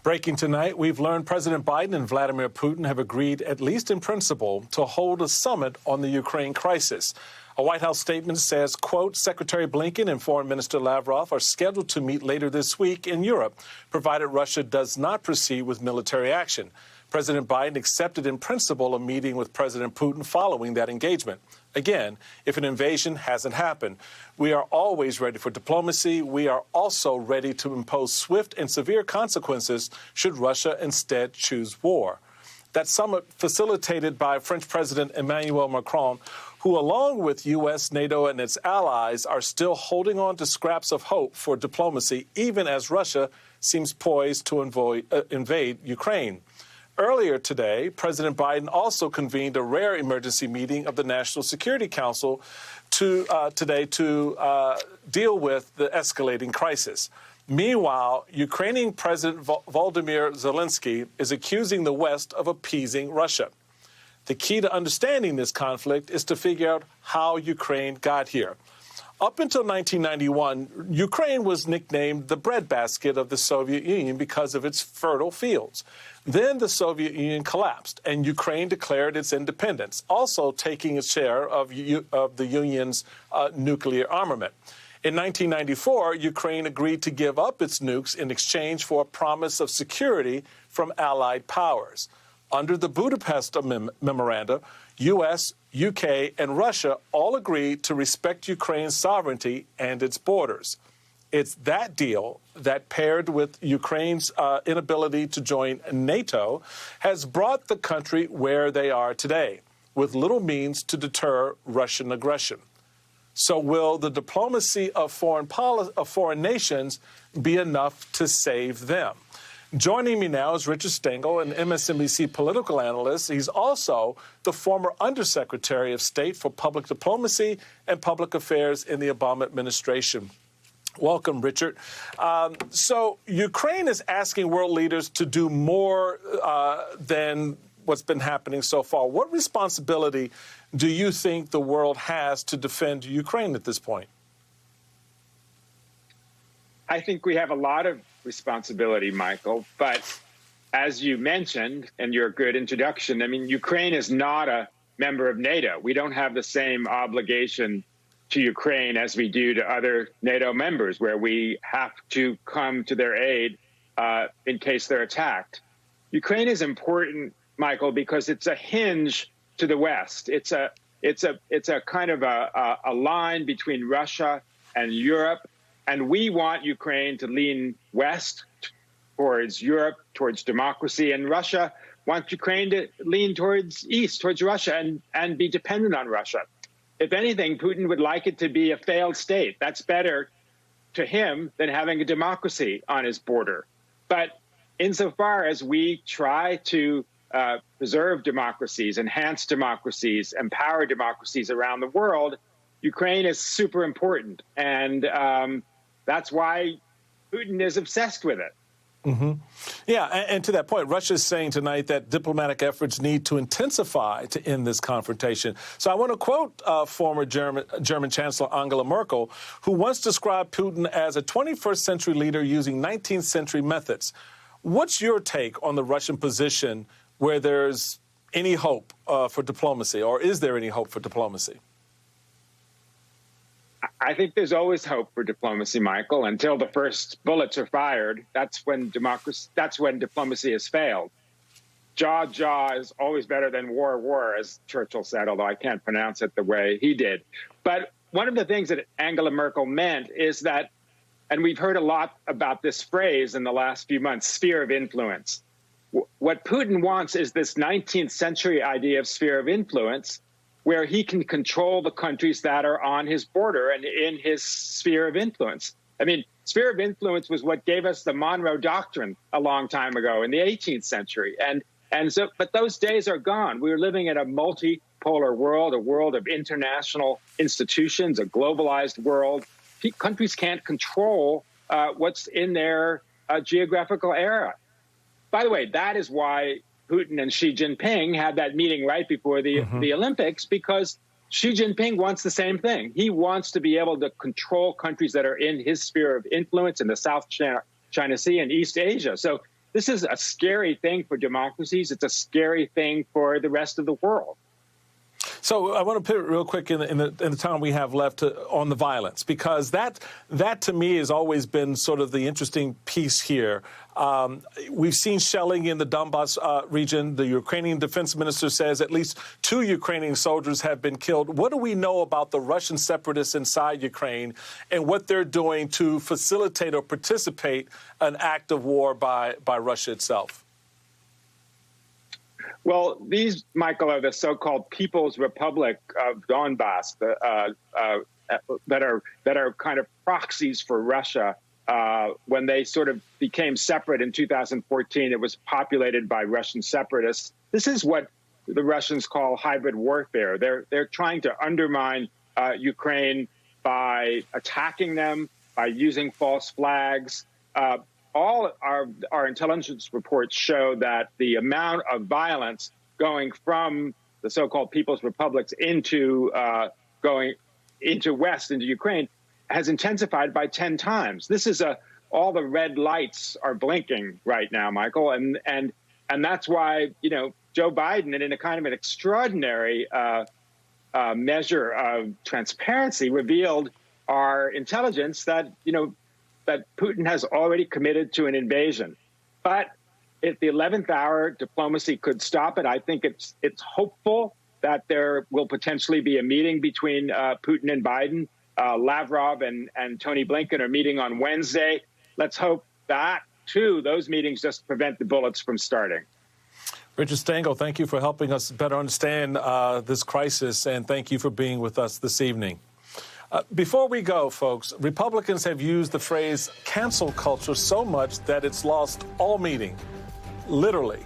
Breaking tonight, we've learned President Biden and Vladimir Putin have agreed, at least in principle, to hold a summit on the Ukraine crisis. A White House statement says, quote, Secretary Blinken and Foreign Minister Lavrov are scheduled to meet later this week in Europe, provided Russia does not proceed with military action. President Biden accepted in principle a meeting with President Putin following that engagement. Again, if an invasion hasn't happened, we are always ready for diplomacy. We are also ready to impose swift and severe consequences should Russia instead choose war. That summit, facilitated by French President Emmanuel Macron, who, along with U.S., NATO, and its allies, are still holding on to scraps of hope for diplomacy, even as Russia seems poised to invade Ukraine. Earlier today, President Biden also convened a rare emergency meeting of the National Security Council today to deal with the escalating crisis. Meanwhile, Ukrainian President Volodymyr Zelensky is accusing the West of appeasing Russia. The key to understanding this conflict is to figure out how Ukraine got here. Up until 1991, Ukraine was nicknamed the breadbasket of the Soviet Union because of its fertile fields. Then the Soviet Union collapsed, and Ukraine declared its independence, also taking its share of the Union's nuclear armament. In 1994, Ukraine agreed to give up its nukes in exchange for a promise of security from Allied powers. Under the Budapest Memoranda, U.S., UK, and Russia all agreed to respect Ukraine's sovereignty and its borders. It's that deal that, paired with Ukraine's inability to join NATO, has brought the country where they are today, with little means to deter Russian aggression. So will the diplomacy of foreign nations be enough to save them? Joining me now is Richard Stengel, an MSNBC political analyst. He's also the former Undersecretary of State for Public Diplomacy and Public Affairs in the Obama administration. Welcome, Richard. So Ukraine is asking world leaders to do more than what's been happening so far. What responsibility do you think the world has to defend Ukraine at this point? I think we have a lot of responsibility, Michael. But as you mentioned in your good introduction, I mean, Ukraine is not a member of NATO. We don't have the same obligation to Ukraine as we do to other NATO members, where we have to come to their aid in case they're attacked. Ukraine is important, Michael, because it's a hinge to the West. It's a kind of a line between Russia and Europe. And we want Ukraine to lean west towards Europe, towards democracy. And Russia wants Ukraine to lean towards east, towards Russia, and be dependent on Russia. If anything, Putin would like it to be a failed state. That's better to him than having a democracy on his border. But insofar as we try to preserve democracies, enhance democracies, empower democracies around the world, Ukraine is super important. And that's why Putin is obsessed with it. Mm-hmm. Yeah, and to that point, Russia is saying tonight that diplomatic efforts need to intensify to end this confrontation. So I want to quote former German Chancellor Angela Merkel, who once described Putin as a 21st century leader using 19th century methods. What's your take on the Russian position where there's any hope for diplomacy, or is there any hope for diplomacy? I think there's always hope for diplomacy, Michael, until the first bullets are fired. That's when diplomacy has failed. Jaw is always better than war, as Churchill said, although I can't pronounce it the way he did. But one of the things that Angela Merkel meant is that, and we've heard a lot about this phrase in the last few months, sphere of influence. What Putin wants is this 19th century idea of sphere of influence, where he can control the countries that are on his border and in his sphere of influence. I mean, sphere of influence was what gave us the Monroe Doctrine a long time ago in the 18th century. But those days are gone. We're living in a multipolar world, a world of international institutions, a globalized world. Countries can't control what's in their geographical area. By the way, that is why Putin and Xi Jinping had that meeting right before the Olympics, because Xi Jinping wants the same thing. He wants to be able to control countries that are in his sphere of influence in the South China Sea and East Asia. So This is a scary thing for democracies. It's a scary thing for the rest of the world. So I want to pivot real quick in the time we have left on the violence, because that to me has always been sort of the interesting piece here. We've seen shelling in the Donbas region. The Ukrainian defense minister says at least 2 Ukrainian soldiers have been killed. What do we know about the Russian separatists inside Ukraine and what they're doing to facilitate or participate an act of war by Russia itself? Well, these, Michael, are the so-called People's Republic of Donbas that are kind of proxies for Russia. When they sort of became separate in 2014, it was populated by Russian separatists. This is what the Russians call hybrid warfare. They're trying to undermine Ukraine by attacking them, by using false flags. All our intelligence reports show that the amount of violence going from the so-called People's Republics into West, into Ukraine, has intensified by 10 times. This is all the red lights are blinking right now, Michael, and that's why, you know, Joe Biden, and in a kind of an extraordinary measure of transparency, revealed our intelligence that, you know, that Putin has already committed to an invasion. But at the 11th hour, diplomacy could stop it. I think it's hopeful that there will potentially be a meeting between Putin and Biden. Lavrov and Tony Blinken are meeting on Wednesday. Let's hope that, too, those meetings just prevent the bullets from starting. Richard Stengel, thank you for helping us better understand this crisis, and thank you for being with us this evening. Before we go, folks, Republicans have used the phrase cancel culture so much that it's lost all meaning, literally.